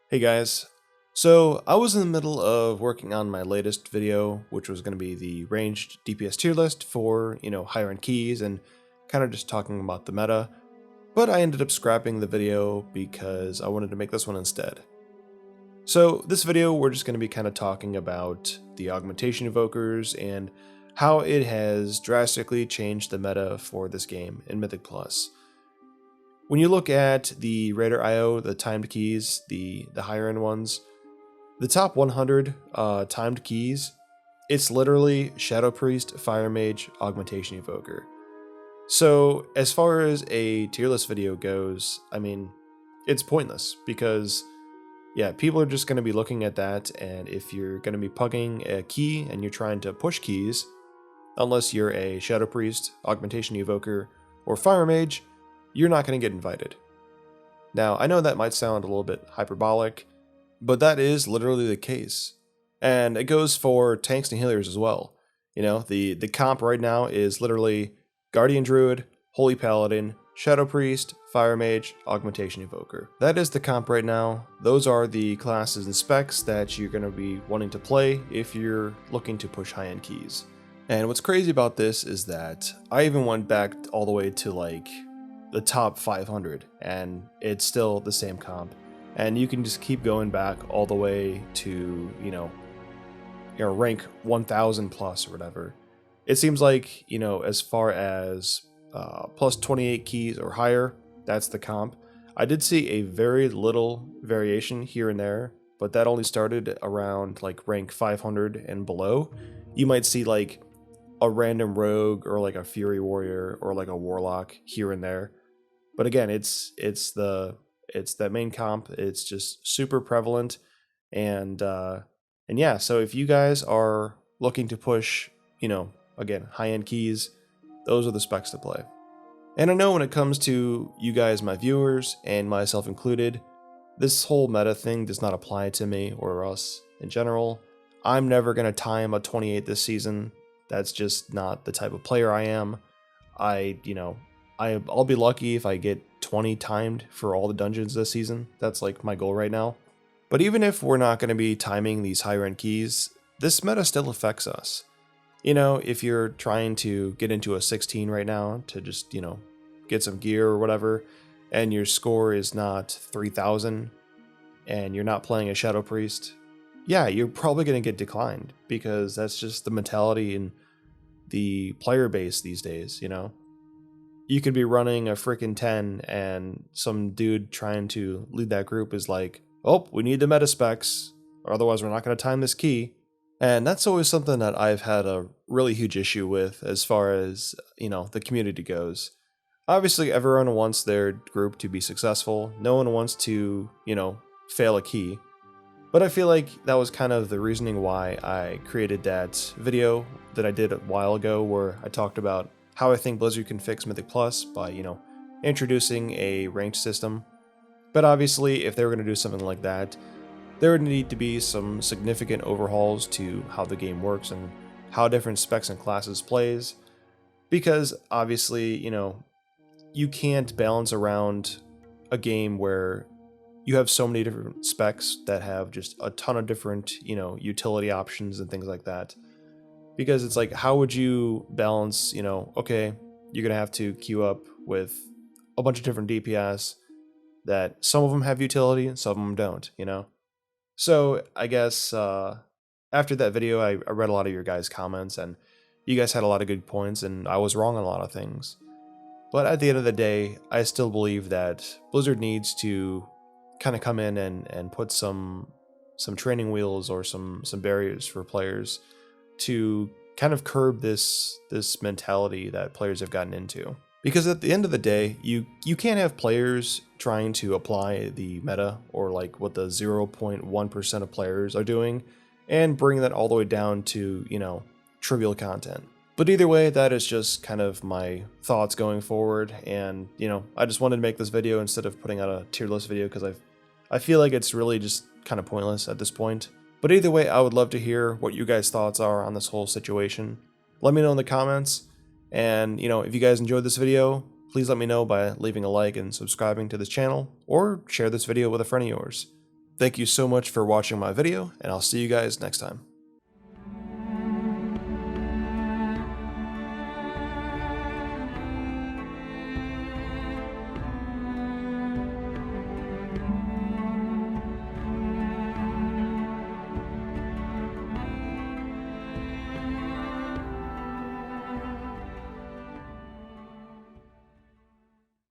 Hey guys, so I was in the middle of working on my latest video, which was going to be the ranged DPS tier list for, higher end keys and kind of just talking about the meta, but I ended up scrapping the video because I wanted to make this one instead. So this video, we're just going to be kind of talking about the Augmentation Evokers and how it has drastically changed the meta for this game in Mythic Plus. When you look at the Raider IO, the timed keys, the higher end ones, the top 100 timed keys, it's literally Shadow Priest, Fire Mage, Augmentation Evoker. So as far as a tier list video goes, I mean, it's pointless because, yeah, people are just going to be looking at that, and if you're going to be pugging a key and you're trying to push keys, unless you're a Shadow Priest, Augmentation Evoker, or Fire Mage, you're not going to get invited. Now, I know that might sound a little bit hyperbolic, but that is literally the case. And it goes for tanks and healers as well. The comp right now is literally Guardian Druid, Holy Paladin, Shadow Priest, Fire Mage, Augmentation Evoker. That is the comp right now. Those are the classes and specs that you're going to be wanting to play if you're looking to push high-end keys. And what's crazy about this is that I even went back all the way to like the top 500 and it's still the same comp, and you can just keep going back all the way to rank 1000 plus or whatever. It seems like as far as plus 28 keys or higher, that's the comp. I did see a very little variation here and there, but that only started around like rank 500 and below. You might see like a random rogue or like a fury warrior or like a warlock here and there. But again, it's that main comp. It's just super prevalent, and yeah. So if you guys are looking to push, again, high-end keys, those are the specs to play. And I know when it comes to you guys, my viewers, and myself included, this whole meta thing does not apply to me or us in general. I'm never gonna time a 28 this season. That's just not the type of player I am. I'll be lucky if I get 20 timed for all the dungeons this season. That's like my goal right now. But even if we're not going to be timing these higher end keys, this meta still affects us. If you're trying to get into a 16 right now to just, get some gear or whatever, and your score is not 3000 and you're not playing a Shadow Priest, yeah, you're probably going to get declined because that's just the mentality in the player base these days, You could be running a freaking 10 and some dude trying to lead that group is like, oh, we need the meta specs, or otherwise we're not going to time this key. And that's always something that I've had a really huge issue with as far as, the community goes. Obviously, everyone wants their group to be successful. No one wants to, fail a key. But I feel like that was kind of the reasoning why I created that video that I did a while ago where I talked about how I think Blizzard can fix Mythic Plus by, introducing a ranked system. But obviously, if they were going to do something like that, there would need to be some significant overhauls to how the game works and how different specs and classes plays. Because obviously, you can't balance around a game where you have so many different specs that have just a ton of different, utility options and things like that. Because it's like, how would you balance, okay, you're going to have to queue up with a bunch of different DPS that some of them have utility and some of them don't, So I guess after that video, I read a lot of your guys' comments and you guys had a lot of good points and I was wrong on a lot of things. But at the end of the day, I still believe that Blizzard needs to kind of come in and put some training wheels or some barriers for players to kind of curb this mentality that players have gotten into. Because at the end of the day, you can't have players trying to apply the meta or like what the 0.1% of players are doing and bring that all the way down to, trivial content. But either way, that is just kind of my thoughts going forward, and I just wanted to make this video instead of putting out a tier list video because I feel like it's really just kind of pointless at this point. But either way, I would love to hear what you guys' thoughts are on this whole situation. Let me know in the comments, and if you guys enjoyed this video, please let me know by leaving a like and subscribing to this channel, or share this video with a friend of yours. Thank you so much for watching my video, and I'll see you guys next time.